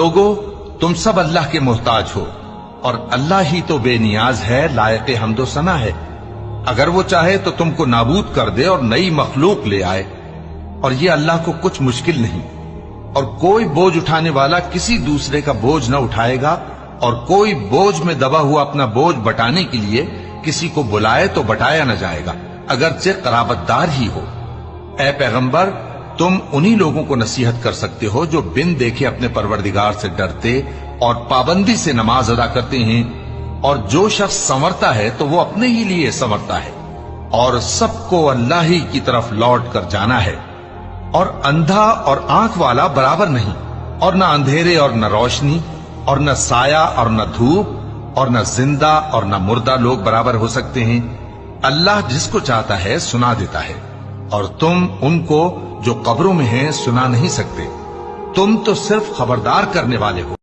لوگو تم سب اللہ کے محتاج ہو اور اللہ ہی تو بے نیاز ہے، لائق حمد و ثنا ہے۔ اگر وہ چاہے تو تم کو نابود کر دے اور نئی مخلوق لے آئے، اور یہ اللہ کو کچھ مشکل نہیں۔ اور کوئی بوجھ اٹھانے والا کسی دوسرے کا بوجھ نہ اٹھائے گا، اور کوئی بوجھ میں دبا ہوا اپنا بوجھ بٹانے کے لیے کسی کو بلائے تو بٹایا نہ جائے گا، اگرچہ قرابت دار ہی ہو۔ اے پیغمبر، تم انہی لوگوں کو نصیحت کر سکتے ہو جو بن دیکھے اپنے پروردگار سے ڈرتے اور پابندی سے نماز ادا کرتے ہیں، اور جو شخص سنورتا ہے تو وہ اپنے ہی لیے سنورتا ہے، اور سب کو اللہ ہی کی طرف لوٹ کر جانا ہے۔ اور اندھا اور آنکھ والا برابر نہیں، اور نہ اندھیرے اور نہ روشنی، اور نہ سایہ اور نہ دھوپ، اور نہ زندہ اور نہ مردہ لوگ برابر ہو سکتے ہیں۔ اللہ جس کو چاہتا ہے سنا دیتا ہے، اور تم ان کو جو قبروں میں ہیں سنا نہیں سکتے، تم تو صرف خبردار کرنے والے ہو۔